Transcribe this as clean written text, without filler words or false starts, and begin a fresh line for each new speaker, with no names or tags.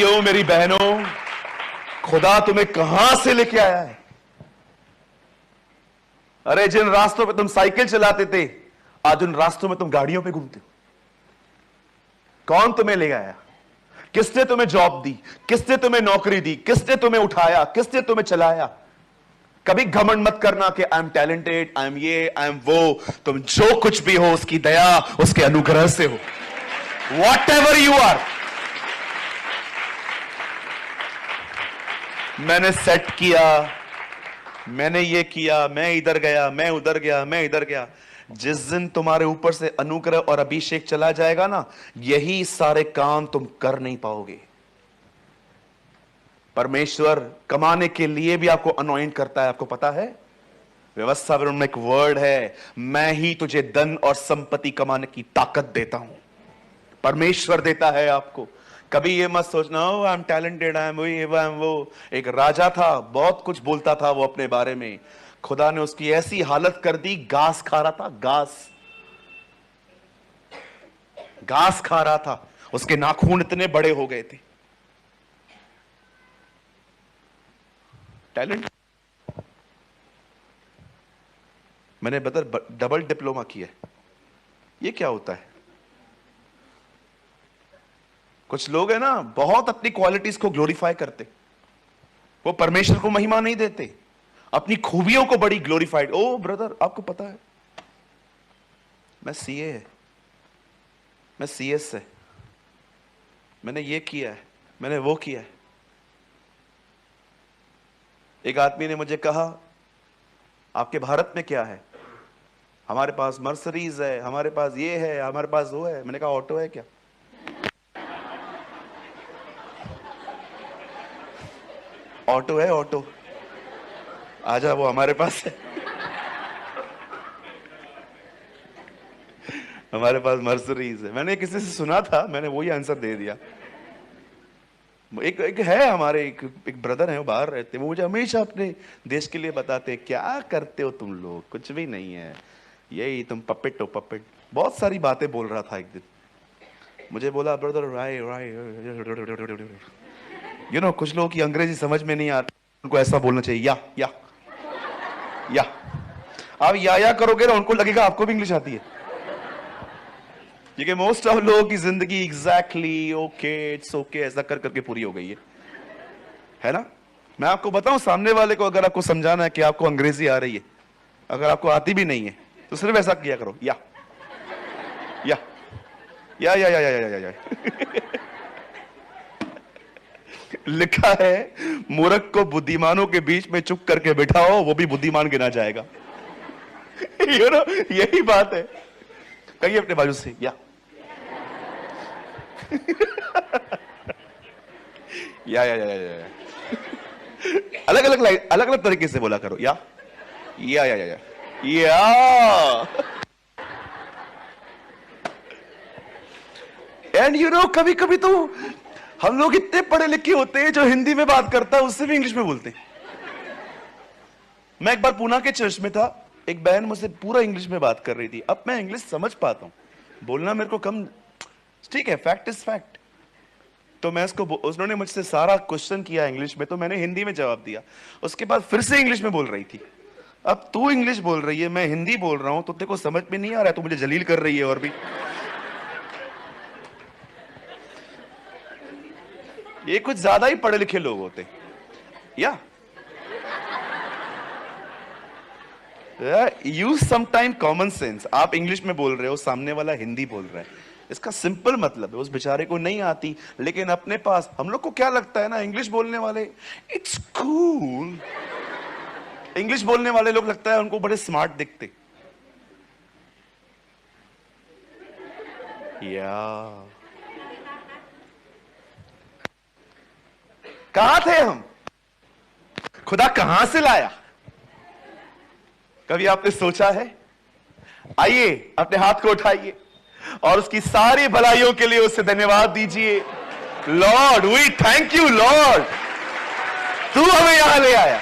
भाइयों, मेरी बहनों, खुदा तुम्हें कहां से लेके आया है? अरे जिन रास्तों पे तुम साइकिल चलाते थे, आज उन रास्तों में तुम गाड़ियों पे घूमते हो। कौन तुम्हें ले आया? किसने तुम्हें जॉब दी? किसने तुम्हें नौकरी दी? किसने तुम्हें उठाया? किसने तुम्हें चलाया? कभी घमंड मत करना कि I am talented, I am ये, आई एम वो। तुम जो कुछ भी हो उसकी दया, उसके अनुग्रह से हो। Whatever you are. मैंने सेट किया, मैंने ये किया, मैं इधर गया, मैं उधर गया, मैं इधर गया। जिस दिन तुम्हारे ऊपर से अनुग्रह और अभिषेक चला जाएगा ना, यही सारे काम तुम कर नहीं पाओगे। परमेश्वर कमाने के लिए भी आपको अनॉइंट करता है, आपको पता है? व्यवस्था में एक वर्ड है, मैं ही तुझे धन और संपत्ति कमाने की ताकत देता हूं। परमेश्वर देता है आपको। कभी ये मत सोचना हो I am talented, I am वो। एक राजा था, बहुत कुछ बोलता था वो अपने बारे में। खुदा ने उसकी ऐसी हालत कर दी, घास खा रहा था, घास खा रहा था। उसके नाखून इतने बड़े हो गए थे। टैलेंट। मैंने डबल डिप्लोमा किया है। ये क्या होता है? कुछ लोग हैं ना, बहुत अपनी क्वालिटीज को ग्लोरीफाई करते, वो परमेश्वर को महिमा नहीं देते, अपनी खूबियों को बड़ी ग्लोरीफाइड। ओ ब्रदर, आपको पता है मैं सीए है, मैं सीएस है, मैंने ये किया है, मैंने वो किया है। एक आदमी ने मुझे कहा आपके भारत में क्या है? हमारे पास मर्सिडीज है, हमारे पास ये है, हमारे पास वो है। मैंने कहा ऑटो है क्या? ऑटो है, ऑटो आजा, वो हमारे पास है। हमारे पास मर्सिडीज है। मैंने किसी से सुना था, मैंने वही आंसर दे दिया। एक है हमारे एक ब्रदर है, वो बाहर रहते, वो मुझे हमेशा अपने देश के लिए बताते, क्या करते हो तुम लोग? कुछ भी नहीं है, यही तुम पपेट हो, पपेट। बहुत सारी बातें बोल रहा था। एक दिन मुझे बोला brother Rai Rai, you know, कुछ लोगों की अंग्रेजी समझ में नहीं आती, उनको ऐसा बोलना चाहिए, या आप या करोगे ना, उनको लगेगा आपको भी इंग्लिश आती है। क्योंकि मोस्ट ऑफ लोगों की जिंदगी एग्जैक्टली ओके, इट्स ओके ऐसा कर करके पूरी हो गई है ना? मैं आपको बताऊं, सामने वाले को अगर आपको समझाना है कि आपको अंग्रेजी आ रही है, अगर आपको आती भी नहीं है, तो सिर्फ ऐसा किया करो, या लिखा है, मूर्ख को बुद्धिमानों के बीच में चुप करके बिठाओ, वो भी बुद्धिमान गिना जाएगा। यू नो, यही बात है। कहिए अपने बाजू से, या अलग अलग तरीके से बोला करो, या एंड यू नो, कभी कभी तो हम लोग इतने पढ़े लिखे होते हैं, जो हिंदी में बात करता है उससे भी इंग्लिश में बोलते हैं। मैं एक बार पूना के चर्च में था, एक बहन मुझसे पूरा इंग्लिश में बात कर रही थी। अब मैं इंग्लिश समझ पाता हूं, बोलना मेरे को कम, ठीक है, फैक्ट इज फैक्ट। तो मैं उन्होंने मुझसे सारा क्वेश्चन किया इंग्लिश में, तो मैंने हिंदी में जवाब दिया। उसके बाद फिर से इंग्लिश में बोल रही थी। अब तू इंग्लिश बोल रही है, मैं हिंदी बोल रहा हूं, तो तेरे को समझ में नहीं आ रहा है, तो मुझे जलील कर रही है। और भी ये कुछ ज्यादा ही पढ़े लिखे लोग होते, या use some time common sense. आप इंग्लिश में बोल रहे हो, सामने वाला हिंदी बोल रहा है, इसका सिंपल मतलब है उस बेचारे को नहीं आती, लेकिन अपने पास, हम लोग को क्या लगता है ना, इंग्लिश बोलने वाले इट्स कूल, इंग्लिश बोलने वाले लोग लगता है उनको बड़े स्मार्ट दिखते। या कहां थे हम? खुदा कहां से लाया? कभी आपने सोचा है? आइए अपने हाथ को उठाइए और उसकी सारी भलाइयों के लिए उससे धन्यवाद दीजिए। Lord we thank you Lord, तू हमें यहां ले आया।